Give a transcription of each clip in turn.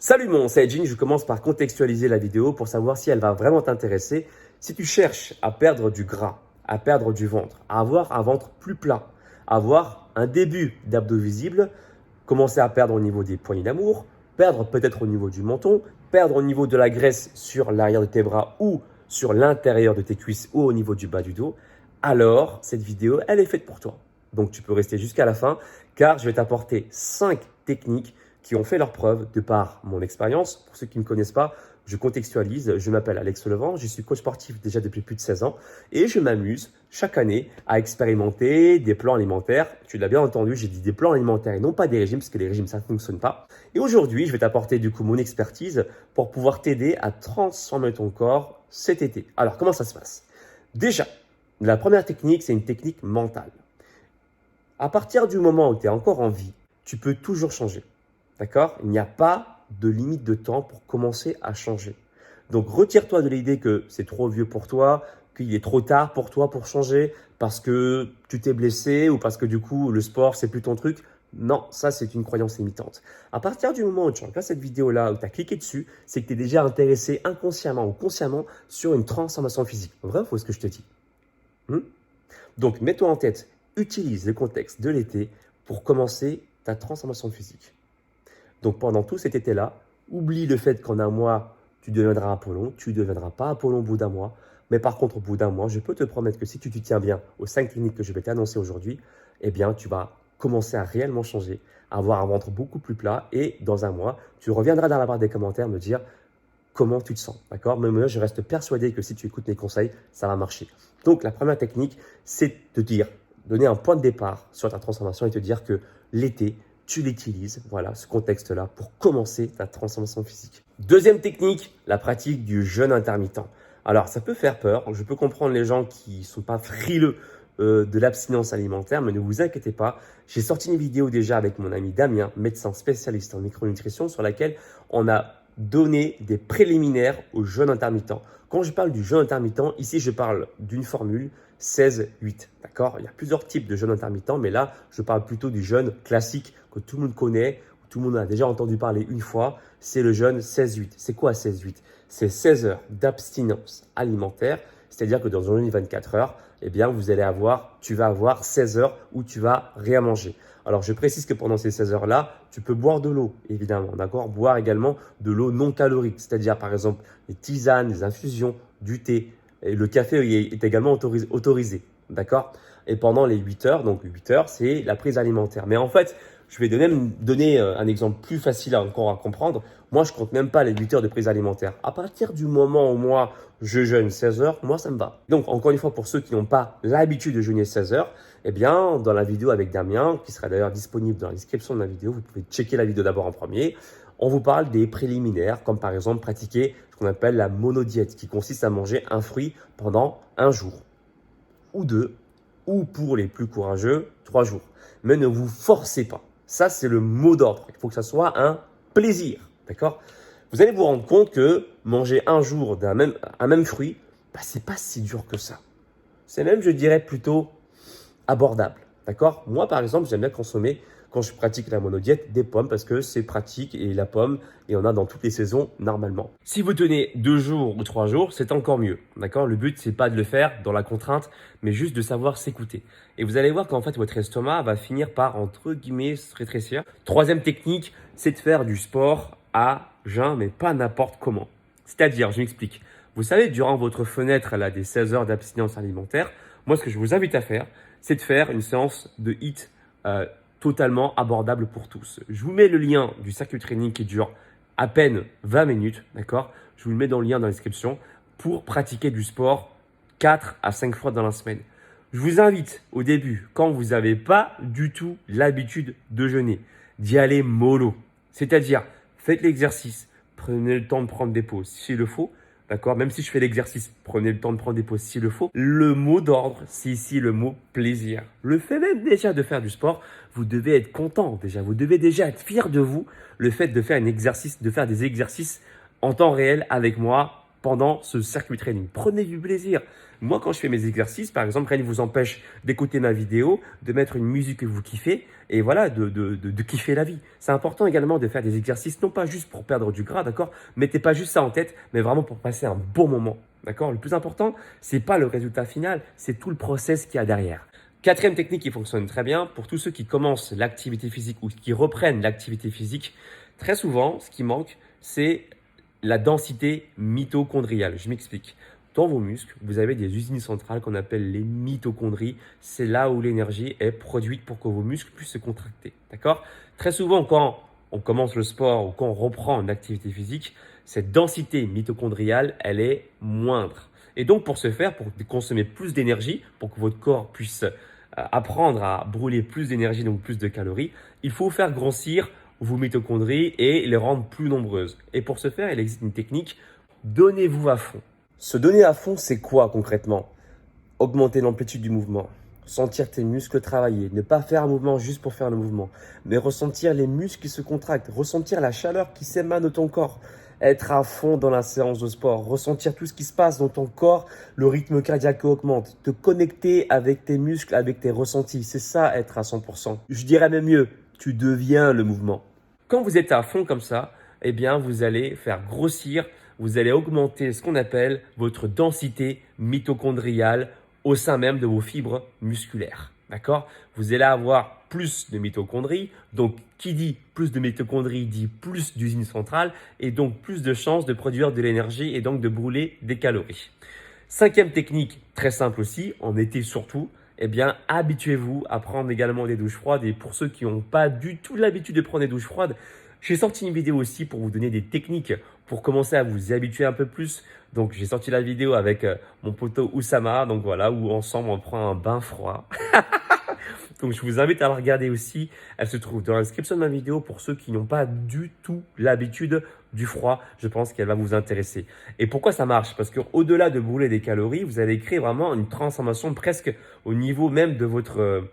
Salut mon, c'est Edging, je commence par contextualiser la vidéo pour savoir si elle va vraiment t'intéresser. Si tu cherches à perdre du gras, à perdre du ventre, à avoir un ventre plus plat, à avoir un début d'abdos visible, commencer à perdre au niveau des poignées d'amour, perdre peut-être au niveau du menton, perdre au niveau de la graisse sur l'arrière de tes bras ou sur l'intérieur de tes cuisses ou au niveau du bas du dos, alors cette vidéo, elle est faite pour toi. Donc tu peux rester jusqu'à la fin car je vais t'apporter 5 techniques qui ont fait leur preuve de par mon expérience. Pour ceux qui ne me connaissent pas, je contextualise. Je m'appelle Alex Levent, je suis coach sportif déjà depuis plus de 16 ans et je m'amuse chaque année à expérimenter des plans alimentaires. Tu l'as bien entendu, j'ai dit des plans alimentaires et non pas des régimes parce que les régimes, ça ne fonctionne pas. Et aujourd'hui, je vais t'apporter du coup mon expertise pour pouvoir t'aider à transformer ton corps cet été. Alors, comment ça se passe? Déjà, la première technique, c'est une technique mentale. À partir du moment où tu es encore en vie, tu peux toujours changer. D'accord? Il n'y a pas de limite de temps pour commencer à changer. Donc, retire-toi de l'idée que c'est trop vieux pour toi, qu'il est trop tard pour toi pour changer parce que tu t'es blessé ou parce que du coup, le sport, c'est plus ton truc. Non, ça, c'est une croyance limitante. À partir du moment où tu regardes cette vidéo-là, où tu as cliqué dessus, c'est que tu es déjà intéressé inconsciemment ou consciemment sur une transformation physique. Vrai ou faux ce que je te dis? Donc, mets-toi en tête, utilise le contexte de l'été pour commencer ta transformation physique. Donc, pendant tout cet été-là, oublie le fait qu'en un mois, tu deviendras Apollon. Tu ne deviendras pas Apollon au bout d'un mois. Mais par contre, au bout d'un mois, je peux te promettre que si tu t'y tiens bien aux 5 techniques que je vais t'annoncer aujourd'hui, eh bien, tu vas commencer à réellement changer, à avoir un ventre beaucoup plus plat. Et dans un mois, tu reviendras dans la barre des commentaires me dire comment tu te sens. D'accord? Mais moi, je reste persuadé que si tu écoutes mes conseils, ça va marcher. Donc, la première technique, c'est de donner un point de départ sur ta transformation et te dire que l'été, tu l'utilises, voilà, ce contexte-là, pour commencer ta transformation physique. Deuxième technique, la pratique du jeûne intermittent. Alors, ça peut faire peur. Je peux comprendre les gens qui ne sont pas frileux de l'abstinence alimentaire, mais ne vous inquiétez pas. J'ai sorti une vidéo déjà avec mon ami Damien, médecin spécialiste en micronutrition, sur laquelle on a donné des préliminaires au jeûne intermittent. Quand je parle du jeûne intermittent, ici, je parle d'une formule 16-8. D'accord? Il y a plusieurs types de jeûne intermittent, mais là, je parle plutôt du jeûne classique que tout le monde connaît, tout le monde a déjà entendu parler une fois. C'est le jeûne 16-8. C'est quoi 16-8? C'est 16 heures d'abstinence alimentaire, c'est-à-dire que dans un jeûne de 24 heures, eh bien, tu vas avoir 16 heures où tu vas rien manger. Alors, je précise que pendant ces 16 heures-là, tu peux boire de l'eau, évidemment, d'accord? Boire également de l'eau non calorique, c'est-à-dire, par exemple, des tisanes, des infusions, du thé. Et le café est également autorisé, d'accord? Et pendant les 8 heures, donc 8 heures, c'est la prise alimentaire. Mais en fait, je vais donner un exemple plus facile encore à comprendre. Moi, je ne compte même pas les 8 heures de prise alimentaire. À partir du moment où moi, je jeûne 16 heures, moi, ça me va. Donc, encore une fois, pour ceux qui n'ont pas l'habitude de jeûner 16 heures, eh bien, dans la vidéo avec Damien, qui sera d'ailleurs disponible dans la description de la vidéo, vous pouvez checker la vidéo d'abord en premier. On vous parle des préliminaires, comme par exemple pratiquer ce qu'on appelle la monodiète, qui consiste à manger un fruit pendant un jour ou deux, ou pour les plus courageux, 3 jours. Mais ne vous forcez pas. Ça, c'est le mot d'ordre. Il faut que ça soit un plaisir. D'accord? Vous allez vous rendre compte que manger un jour un même fruit, c'est pas si dur que ça. C'est même, je dirais, plutôt abordable. D'accord? Moi, par exemple, j'aime bien consommer, quand je pratique la monodiète, des pommes parce que c'est pratique et la pomme, il y en a dans toutes les saisons normalement. Si vous tenez 2 jours ou 3 jours, c'est encore mieux. D'accord? Le but, c'est pas de le faire dans la contrainte, mais juste de savoir s'écouter. Et vous allez voir qu'en fait, votre estomac va finir par, entre guillemets, se rétrécir. Troisième technique, c'est de faire du sport à jeun, mais pas n'importe comment. C'est-à-dire, je m'explique. Vous savez, durant votre fenêtre là, des 16 heures d'abstinence alimentaire, moi, ce que je vous invite à faire, c'est de faire une séance de HIIT totalement abordable pour tous. Je vous mets le lien du circuit training qui dure à peine 20 minutes, d'accord? Je vous le mets dans le lien dans la description pour pratiquer du sport 4 à 5 fois dans la semaine. Je vous invite au début, quand vous n'avez pas du tout l'habitude de jeûner, d'y aller mollo. C'est-à-dire, faites l'exercice, prenez le temps de prendre des pauses s'il le faut. D'accord? Même si je fais l'exercice, prenez le temps de prendre des pauses s'il le faut. Le mot d'ordre, c'est ici le mot plaisir. Le fait même déjà de faire du sport, vous devez être content déjà. Vous devez déjà être fier de vous. Le fait de faire des exercices en temps réel avec moi pendant ce circuit training. Prenez du plaisir. Moi, quand je fais mes exercices, par exemple, rien ne vous empêche d'écouter ma vidéo, de mettre une musique que vous kiffez et voilà, de kiffer la vie. C'est important également de faire des exercices, non pas juste pour perdre du gras, d'accord? Mettez pas juste ça en tête, mais vraiment pour passer un bon moment, d'accord? Le plus important, c'est pas le résultat final, c'est tout le process qu'il y a derrière. Quatrième technique qui fonctionne très bien pour tous ceux qui commencent l'activité physique ou qui reprennent l'activité physique. Très souvent, ce qui manque, c'est la densité mitochondriale. Je m'explique. Dans vos muscles, vous avez des usines centrales qu'on appelle les mitochondries. C'est là où l'énergie est produite pour que vos muscles puissent se contracter. D'accord? Très souvent, quand on commence le sport ou quand on reprend une activité physique, cette densité mitochondriale, elle est moindre. Et donc, pour ce faire, pour consommer plus d'énergie, pour que votre corps puisse apprendre à brûler plus d'énergie, donc plus de calories, il faut faire grossir vos mitochondries et les rendre plus nombreuses. Et pour ce faire, il existe une technique, donnez-vous à fond. Se donner à fond, c'est quoi concrètement? Augmenter l'amplitude du mouvement, sentir tes muscles travailler, ne pas faire un mouvement juste pour faire le mouvement, mais ressentir les muscles qui se contractent, ressentir la chaleur qui s'émane de ton corps, être à fond dans la séance de sport, ressentir tout ce qui se passe dans ton corps, le rythme cardiaque augmente, te connecter avec tes muscles, avec tes ressentis. C'est ça, être à 100%. Je dirais même mieux, tu deviens le mouvement. Quand vous êtes à fond comme ça, eh bien, vous allez faire grossir, vous allez augmenter ce qu'on appelle votre densité mitochondriale au sein même de vos fibres musculaires. D'accord? Vous allez avoir plus de mitochondries. Donc, qui dit plus de mitochondries dit plus d'usines centrales et donc plus de chances de produire de l'énergie et donc de brûler des calories. Cinquième technique, très simple aussi, en été surtout, eh bien, habituez-vous à prendre également des douches froides. Et pour ceux qui n'ont pas du tout l'habitude de prendre des douches froides, j'ai sorti une vidéo aussi pour vous donner des techniques pour commencer à vous y habituer un peu plus. Donc, j'ai sorti la vidéo avec mon poteau Oussama, donc voilà, où ensemble on prend un bain froid. Donc, je vous invite à la regarder aussi. Elle se trouve dans la description de ma vidéo pour ceux qui n'ont pas du tout l'habitude du froid. Je pense qu'elle va vous intéresser. Et pourquoi ça marche? Parce qu'au-delà de brûler des calories, vous allez créer vraiment une transformation presque au niveau même de votre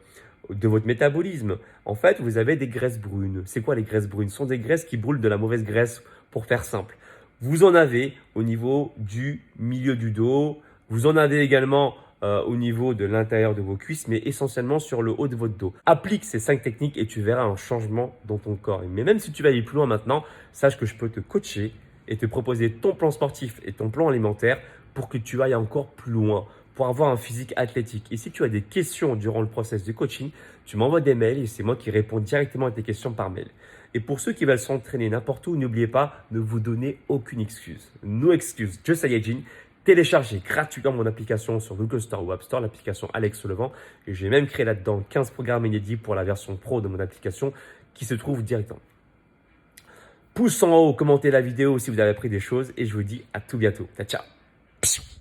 métabolisme. En fait, vous avez des graisses brunes. C'est quoi les graisses brunes? Ce sont des graisses qui brûlent de la mauvaise graisse, pour faire simple. Vous en avez au niveau du milieu du dos. Vous en avez également au niveau de l'intérieur de vos cuisses, mais essentiellement sur le haut de votre dos. Applique ces 5 techniques et tu verras un changement dans ton corps. Mais même si tu vas aller plus loin maintenant, sache que je peux te coacher et te proposer ton plan sportif et ton plan alimentaire pour que tu ailles encore plus loin, pour avoir un physique athlétique. Et si tu as des questions durant le process de coaching, tu m'envoies des mails et c'est moi qui réponds directement à tes questions par mail. Et pour ceux qui veulent s'entraîner n'importe où, n'oubliez pas, ne vous donnez aucune excuse. No excuse, Joe Saiyajin. Téléchargez gratuitement mon application sur Google Store ou App Store, l'application Alex Levent. Et j'ai même créé là-dedans 15 programmes inédits pour la version pro de mon application qui se trouve directement. Pouce en haut, commentez la vidéo si vous avez appris des choses et je vous dis à tout bientôt. Ciao, ciao.